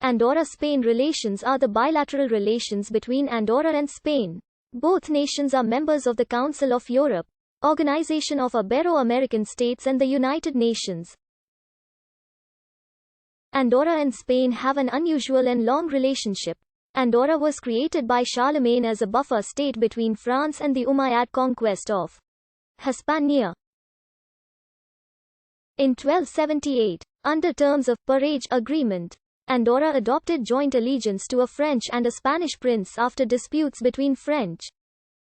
Andorra-Spain relations are the bilateral relations between Andorra and Spain. Both nations are members of the Council of Europe, Organization of Ibero-American States and the United Nations. Andorra and Spain have an unusual and long relationship. Andorra was created by Charlemagne as a buffer state between France and the Umayyad conquest of Hispania. In 1278, under terms of Parage Agreement, Andorra adopted joint allegiance to a French and a Spanish prince after disputes between French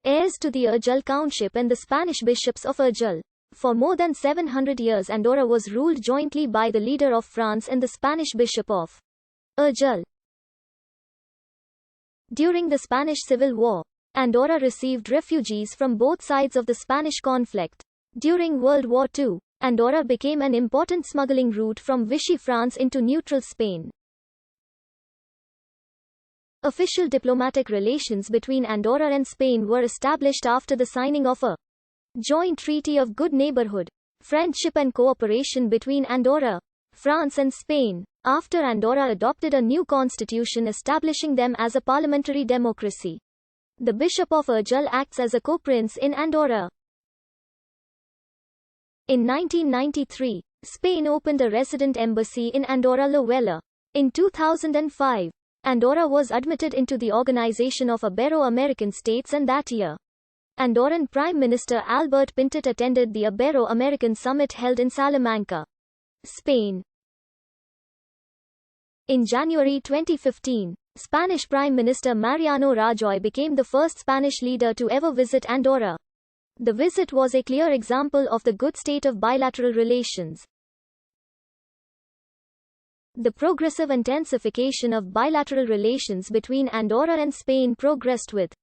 heirs to the Urgell Countship and the Spanish bishops of Urgell. For more than 700 years Andorra was ruled jointly by the leader of France and the Spanish bishop of Urgell. During the Spanish Civil War, Andorra received refugees from both sides of the Spanish conflict. During World War II, Andorra became an important smuggling route from Vichy France into neutral Spain. Official diplomatic relations between Andorra and Spain were established after the signing of a joint treaty of good neighborhood, friendship and cooperation between Andorra, France and Spain, after Andorra adopted a new constitution establishing them as a parliamentary democracy. The Bishop of Urgell acts as a co-prince in Andorra. In 1993, Spain opened a resident embassy in Andorra la Vella. In 2005, Andorra was admitted into the Organization of Ibero-American States, and that year, Andorran Prime Minister Albert Pintet attended the Ibero-American Summit held in Salamanca, Spain. In January 2015, Spanish Prime Minister Mariano Rajoy became the first Spanish leader to ever visit Andorra. The visit was a clear example of the good state of bilateral relations. The progressive intensification of bilateral relations between Andorra and Spain progressed with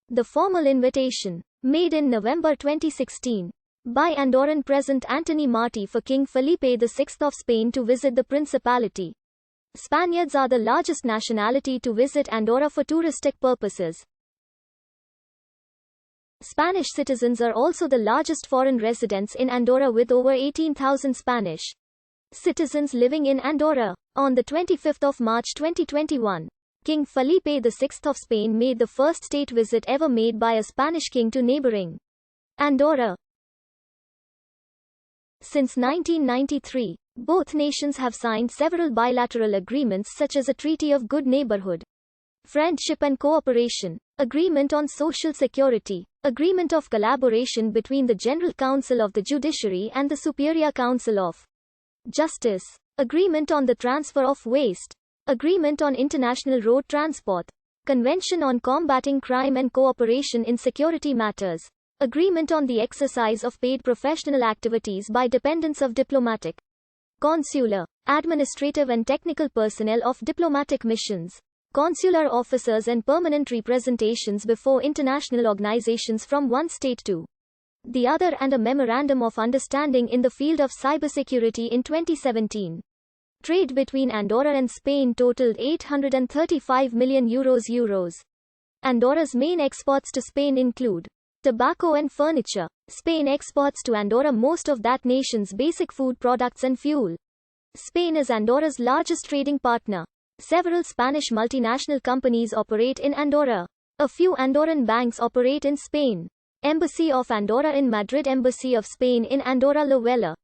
the formal invitation, made in November 2016, by Andorran President Antoni Martí for King Felipe VI of Spain to visit the Principality. Spaniards are the largest nationality to visit Andorra for touristic purposes. Spanish citizens are also the largest foreign residents in Andorra with over 18,000 Spanish citizens living in Andorra. On the 25th of March 2021, King Felipe VI of Spain made the first state visit ever made by a Spanish king to neighboring Andorra. Since 1993, both nations have signed several bilateral agreements such as a Treaty of Good Neighborhood, Friendship and Cooperation, Agreement on Social Security, Agreement of Collaboration between the General Council of the Judiciary and the Superior Council of Justice, Agreement on the Transfer of Waste, Agreement on International Road Transport, Convention on Combating Crime and Cooperation in Security Matters, Agreement on the Exercise of Paid Professional Activities by Dependents of Diplomatic, Consular, Administrative and Technical Personnel of Diplomatic Missions, Consular Officers and Permanent Representations before international organizations from one state to the other, and a Memorandum of Understanding in the field of cybersecurity in 2017. Trade between Andorra and Spain totaled €835 million. Andorra's main exports to Spain include tobacco and furniture. Spain exports to Andorra most of that nation's basic food products and fuel. Spain is Andorra's largest trading partner. Several Spanish multinational companies operate in Andorra. A few Andorran banks operate in Spain. Embassy of Andorra in Madrid, Embassy of Spain in Andorra la Vella.